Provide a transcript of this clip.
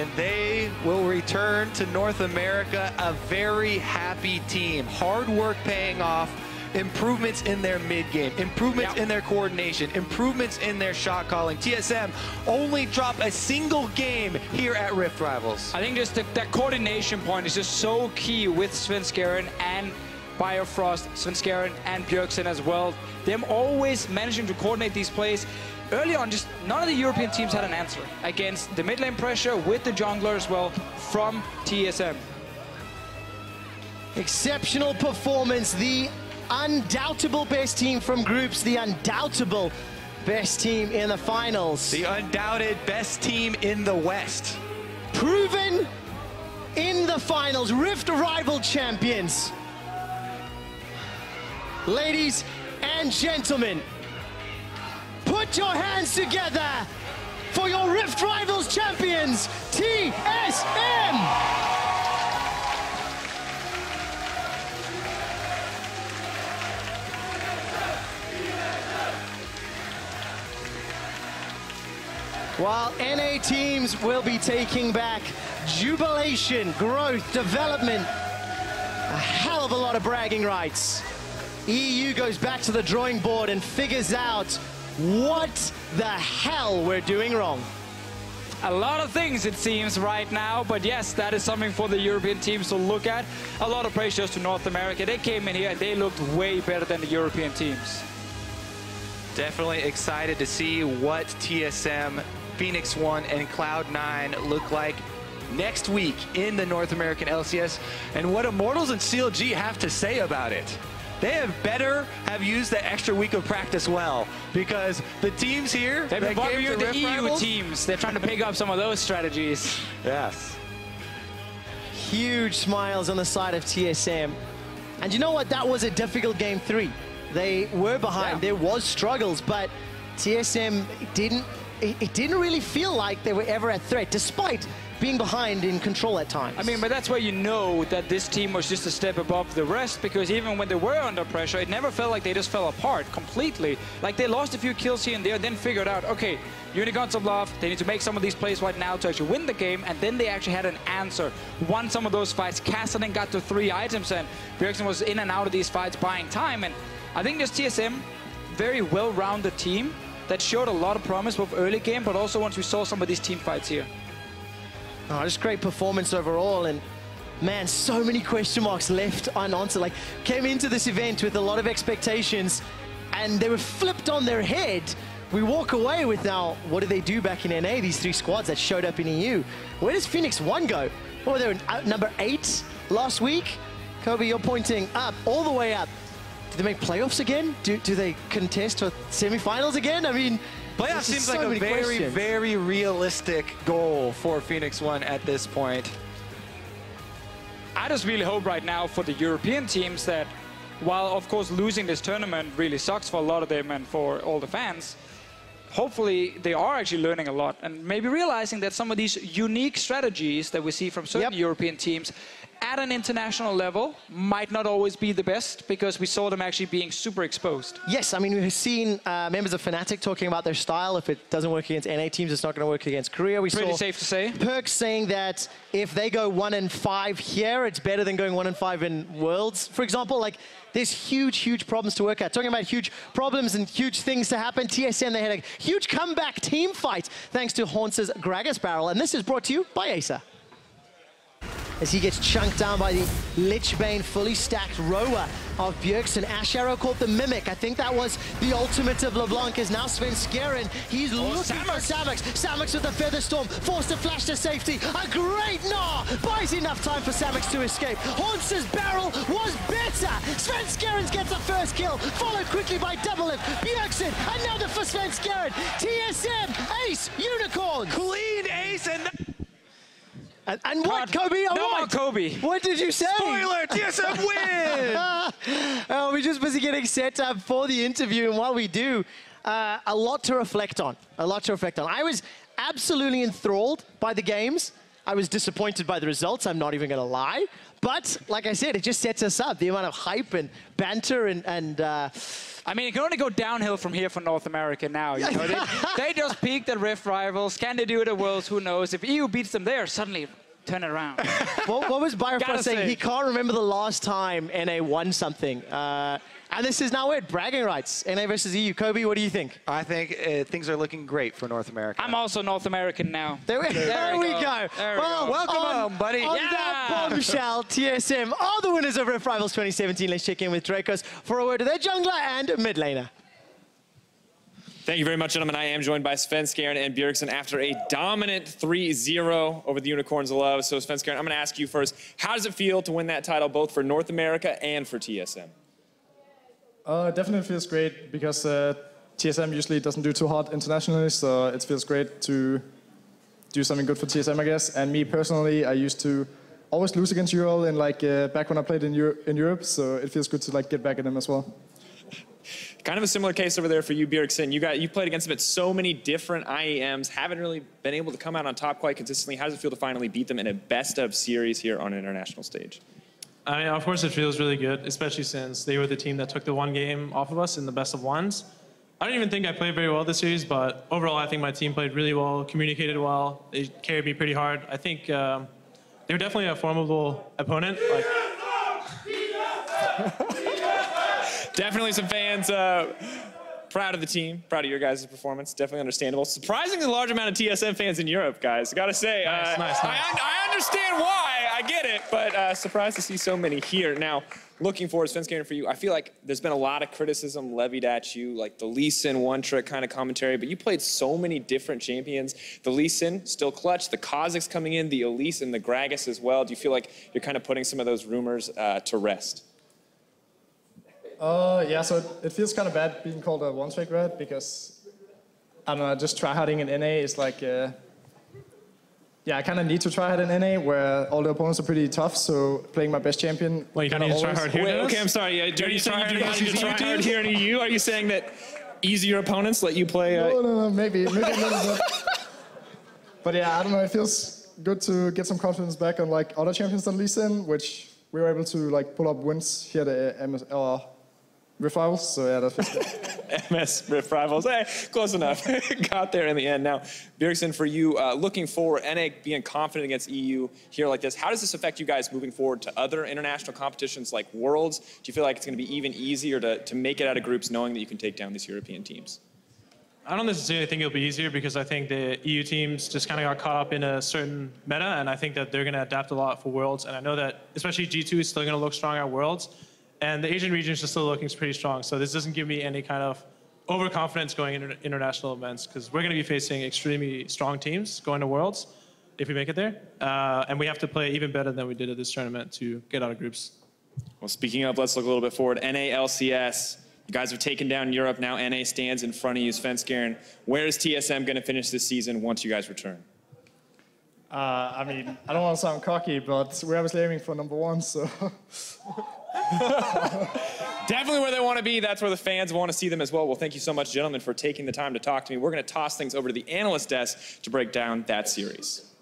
and they will return to North America a very happy team. Hard work paying off, improvements in their mid-game, improvements in their coordination, improvements in their shot calling. TSM only dropped a single game here at Rift Rivals. I think just that coordination point is just so key with SVENSKEREN and BIOFROST, SVENSKEREN and BJERGSEN as well. Them always managing to coordinate these plays. Early on, just none of the European teams had an answer against the mid lane pressure with the jungler as well from TSM. Exceptional performance. The undoubtable best team from groups, the undoubtable best team in the finals. The undoubted best team in the West. Proven in the finals, Rift Rival champions. Ladies and gentlemen, put your hands together for your Rift Rivals champions, TSM! While NA teams will be taking back jubilation, growth, development, a hell of a lot of bragging rights. EU goes back to the drawing board and figures out what the hell we're doing wrong. A lot of things, it seems, right now, but yes, that is something for the European teams to look at. A lot of praise goes to North America. They came in here and they looked way better than the European teams. Definitely excited to see what TSM, Phoenix One, and Cloud9 look like next week in the North American LCS, and what Immortals and CLG have to say about it. They have better have used that extra week of practice well, because the teams here, they've been to the EU teams. They're trying to pick up some of those strategies. Yes. Huge smiles on the side of TSM. And you know what? That was a difficult game 3. They were behind. There was struggles, but TSM didn't really feel like they were ever a threat, despite being behind in control at times. I mean, but that's where you know that this team was just a step above the rest, because even when they were under pressure, it never felt like they just fell apart completely. Like, they lost a few kills here and there, then figured out, okay, Unicorns of Love, they need to make some of these plays right now to actually win the game, and then they actually had an answer. Won some of those fights. Cassidy got to 3 items, and BJERGSEN was in and out of these fights buying time, and I think this TSM, very well-rounded team that showed a lot of promise both early game, but also once we saw some of these team fights here. Oh, just great performance overall, and man, so many question marks left unanswered. Like, came into this event with a lot of expectations, and they were flipped on their head. We walk away with now, what do they do back in NA, these 3 squads that showed up in EU? Where does Phoenix One go? What were they, number 8 last week? Kobe, you're pointing up, all the way up. Do they make playoffs again? Do they contest for semifinals again? I mean, playoffs seems like a very, very realistic goal for Phoenix One at this point. I just really hope right now for the European teams that, while of course losing this tournament really sucks for a lot of them and for all the fans, hopefully they are actually learning a lot and maybe realizing that some of these unique strategies that we see from certain European teams at an international level might not always be the best, because we saw them actually being super exposed. Yes, I mean, we've seen members of Fnatic talking about their style. If it doesn't work against NA teams, it's not going to work against Korea. We Pretty saw safe to say. Perks saying that if they go 1-5 here, it's better than going 1-5 in Worlds, for example. Like, there's huge, huge problems to work at. Talking about huge problems and huge things to happen, TSM, they had a huge comeback team fight thanks to HAUNTZER's Gragas barrel. And this is brought to you by Acer. As he gets chunked down by the Lichbane fully stacked rower of BJERGSEN. Ash Arrow called the Mimic. I think that was the ultimate of LeBlanc. Is now SVENSKEREN. He's looking for SAMUX. SAMUX with the Feather Storm, forced to flash to safety. A great gnaw buys enough time for SAMUX to escape. HAUNTZER's barrel was better. SVENSKEREN gets the first kill, followed quickly by DOUBLELIFT. BJERGSEN, another for SVENSKEREN. TSM, ace, unicorn. Clean ace and... And what, Kobe? No more Kobe. What did you say? Spoiler, TSM win! We're just busy getting set up for the interview, and while we do, a lot to reflect on. A lot to reflect on. I was absolutely enthralled by the games. I was disappointed by the results, I'm not even going to lie. But, like I said, it just sets us up. The amount of hype and banter and I mean, it can only go downhill from here for North America now. You know? they just peaked at Rift Rivals. Can they do it at Worlds? Who knows? If EU beats them there, suddenly turn it around. What was BIOFROST saying? He can't remember the last time NA won something. And this is now it, bragging rights. NA versus EU. Kobe, what do you think? I think things are looking great for North America. I'm also North American now. There we go. Well, welcome home, buddy. On that bombshell, TSM are the winners of Rift Rivals 2017. Let's check in with Dracos for a word of their jungler and mid laner. Thank you very much, gentlemen. I am joined by SVENSKEREN and BJERGSEN after a dominant 3-0 over the Unicorns of Love. So, SVENSKEREN, I'm going to ask you first, how does it feel to win that title both for North America and for TSM? Definitely feels great because TSM usually doesn't do too hot internationally, so it feels great to do something good for TSM, I guess. And me personally, I used to always lose against UOL in back when I played in Europe, so it feels good to get back at them as well. Kind of a similar case over there for you, BJERGSEN. You played against them at so many different IEMs, haven't really been able to come out on top quite consistently. How does it feel to finally beat them in a best-of series here on an international stage? I mean, of course, it feels really good, especially since they were the team that took the one game off of us in the best of ones. I don't even think I played very well this series, but overall, I think my team played really well, communicated well. They carried me pretty hard. I think they were definitely a formidable opponent. Definitely some fans proud of the team, proud of your guys' performance. Definitely understandable. Surprisingly large amount of TSM fans in Europe, guys. I gotta say, nice. I understand why. I get it, but surprised to see so many here. Now, looking forward, SVENSKEREN, for you, I feel like there's been a lot of criticism levied at you, like the Lee Sin one-trick kind of commentary, but you played so many different champions. The Lee Sin, still clutch. The Kazakhs coming in, the Elise and the Gragas as well. Do you feel like you're kind of putting some of those rumors to rest? Yeah, so it feels kind of bad being called a one-trick red because, I don't know, just tryharding in NA is yeah, I kind of need to try hard in NA where all the opponents are pretty tough, so playing my best champion. Well, you don't need to try hard here. Wait, okay, I'm sorry. Are you saying you do not need to try hard here in EU? Are you saying that easier opponents let you play? No, maybe a little bit. But yeah, I don't know, it feels good to get some confidence back on other champions than Lee Sin, which we were able to pull up wins here at the Rift Rivals, so yeah, that feels good. MS Rift Rivals, hey, close enough. Got there in the end. Now, BJERGSEN, for you, looking forward, NA being confident against EU here like this, how does this affect you guys moving forward to other international competitions like Worlds? Do you feel like it's going to be even easier to make it out of groups knowing that you can take down these European teams? I don't necessarily think it'll be easier because I think the EU teams just kind of got caught up in a certain meta, and I think that they're going to adapt a lot for Worlds. And I know that especially G2 is still going to look strong at Worlds. And the Asian region is still looking pretty strong. So this doesn't give me any kind of overconfidence going into international events because we're going to be facing extremely strong teams going to Worlds if we make it there. And we have to play even better than we did at this tournament to get out of groups. Well, speaking of, let's look a little bit forward. NA LCS, you guys have taken down Europe. Now NA stands in front of you, SVENSKEREN. Where is TSM going to finish this season once you guys return? I mean, I don't want to sound cocky, but we're obviously aiming for #1, so... Definitely where they want to be. That's where the fans want to see them as well. Well, thank you so much, gentlemen, for taking the time to talk to me. We're going to toss things over to the analyst desk to break down that series.